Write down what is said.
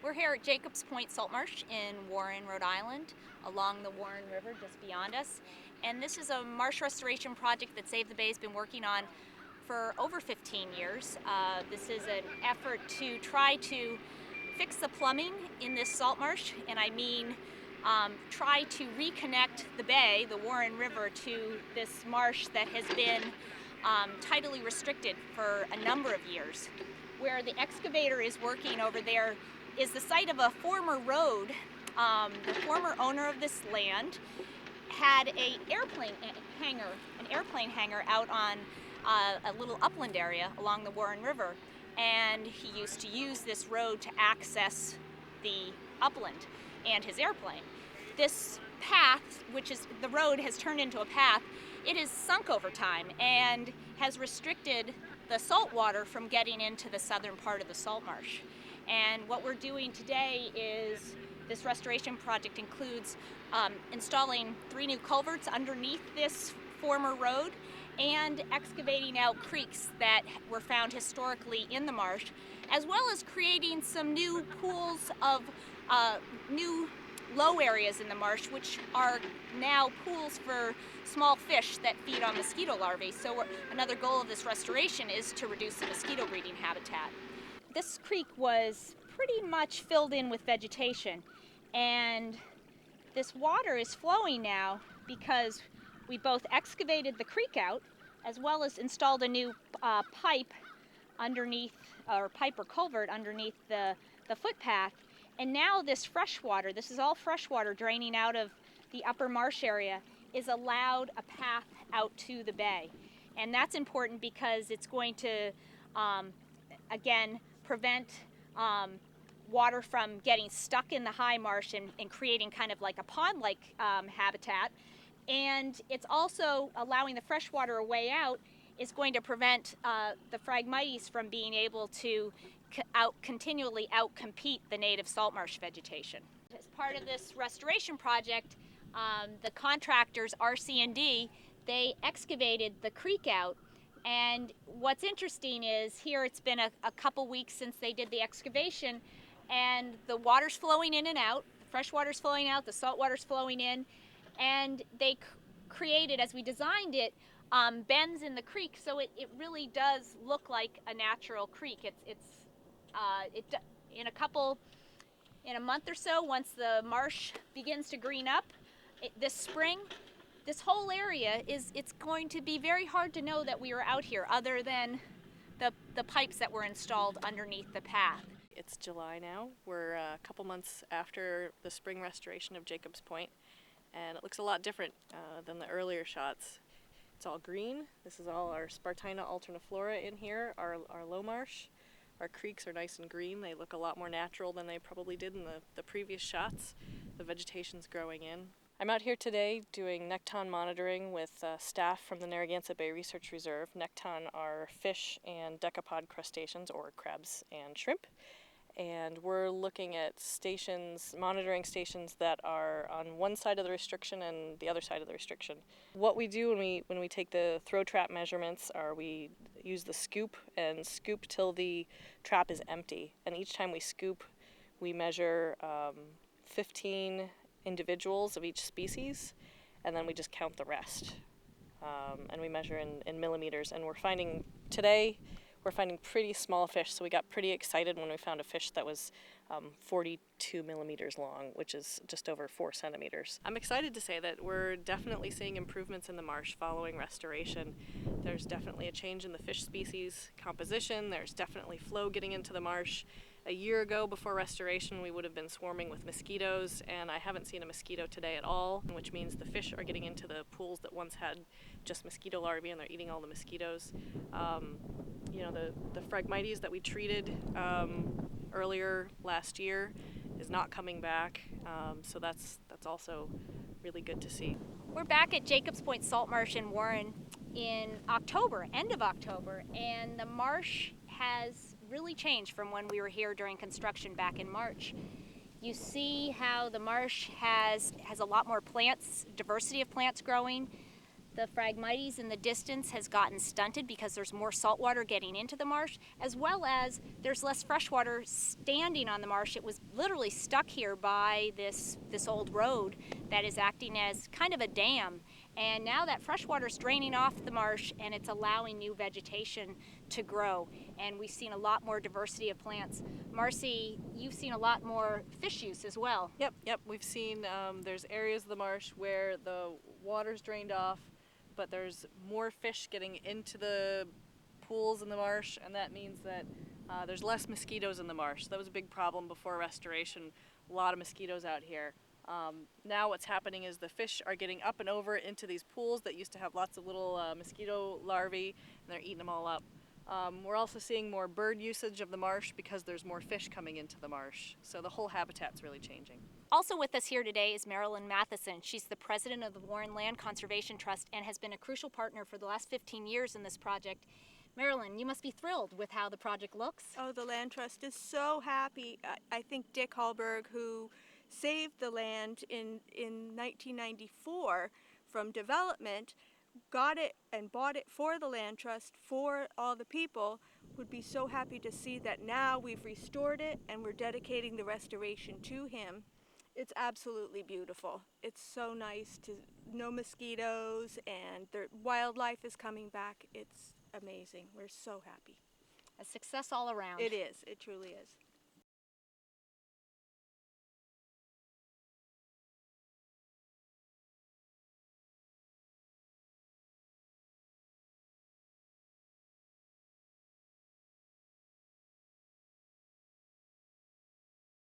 We're here at Jacobs Point Salt Marsh in Warren, Rhode Island, along the Warren River just beyond us. And this is a marsh restoration project that Save the Bay has been working on for over 15 years. This is an effort to try to fix the plumbing in this salt marsh, and I mean try to reconnect the bay, the Warren River, to this marsh that has been tidally restricted for a number of years. Where the excavator is working over there is the site of a former road. The former owner of this land had an airplane hangar out on a little upland area along the Warren River, and he used to use this road to access the upland and his airplane. This path, which is the road, has turned into a path. It has sunk over time and has restricted the salt water from getting into the southern part of the salt marsh. And what we're doing today is this restoration project includes installing 3 new culverts underneath this former road and excavating out creeks that were found historically in the marsh, as well as creating some new pools of new low areas in the marsh, which are now pools for small fish that feed on mosquito larvae. So another goal of this restoration is to reduce the mosquito breeding habitat. This creek was pretty much filled in with vegetation, and this water is flowing now because we both excavated the creek out as well as installed a new pipe underneath, or pipe or culvert underneath the footpath. And now this fresh water, this is all fresh water draining out of the upper marsh area, is allowed a path out to the bay. And that's important because it's going to, again, prevent water from getting stuck in the high marsh and creating kind of like a pond-like habitat. And it's also allowing the fresh water a way out is going to prevent the Phragmites from being able to continually outcompete the native salt marsh vegetation. As part of this restoration project, the contractors, RC&D, they excavated the creek out. And what's interesting is here it's been a couple weeks since they did the excavation, and the water's flowing in and out, the fresh water's flowing out, the salt water's flowing in, and they created, as we designed it, bends in the creek, so it really does look like a natural creek. In a month or so, once the marsh begins to green up this spring, this whole area it's going to be very hard to know that we are out here other than the pipes that were installed underneath the path. It's July now. We're a couple months after the spring restoration of Jacobs Point, and it looks a lot different than the earlier shots. It's all green. This is all our Spartina alterniflora in here, our low marsh. Our creeks are nice and green. They look a lot more natural than they probably did in the previous shots. The vegetation's growing in. I'm out here today doing nekton monitoring with staff from the Narragansett Bay Research Reserve. Nekton are fish and decapod crustaceans, or crabs and shrimp. And we're looking at stations, monitoring stations that are on one side of the restriction and the other side of the restriction. What we do when we take the throw trap measurements are we use the scoop and scoop till the trap is empty. And each time we scoop, we measure 15 individuals of each species, and then we just count the rest. And we measure in millimeters. And we're finding pretty small fish, so we got pretty excited when we found a fish that was 42 millimeters long, which is just over 4 centimeters. I'm excited to say that we're definitely seeing improvements in the marsh following restoration. There's definitely a change in the fish species composition. There's definitely flow getting into the marsh. A year ago, before restoration, we would have been swarming with mosquitoes, and I haven't seen a mosquito today at all, which means the fish are getting into the pools that once had just mosquito larvae, and they're eating all the mosquitoes. The Phragmites that we treated earlier last year is not coming back, so that's also really good to see. We're back at Jacobs Point Salt Marsh in Warren in October, end of October, and the marsh has really changed from when we were here during construction back in March. You see how the marsh has a lot more plants, diversity of plants growing. The Phragmites in the distance has gotten stunted because there's more salt water getting into the marsh, as well as there's less fresh water standing on the marsh. It was literally stuck here by this old road that is acting as kind of a dam. And now that fresh water is draining off the marsh and it's allowing new vegetation to grow. And we've seen a lot more diversity of plants. Marcy, you've seen a lot more fish use as well. Yep. We've seen there's areas of the marsh where the water's drained off, but there's more fish getting into the pools in the marsh, and that means that there's less mosquitoes in the marsh. That was a big problem before restoration. A lot of mosquitoes out here. Now what's happening is the fish are getting up and over into these pools that used to have lots of little mosquito larvae, and they're eating them all up. We're also seeing more bird usage of the marsh because there's more fish coming into the marsh. So the whole habitat's really changing. Also with us here today is Marilyn Matheson. She's the president of the Warren Land Conservation Trust and has been a crucial partner for the last 15 years in this project. Marilyn, you must be thrilled with how the project looks. Oh, the Land Trust is so happy. I think Dick Hallberg, who saved the land in 1994 from development, got it and bought it for the Land Trust for all the people, would be so happy to see that now we've restored it and we're dedicating the restoration to him. It's absolutely beautiful. It's so nice to no mosquitoes, and the wildlife is coming back. It's amazing. We're so happy. A success all around. It is. It truly is.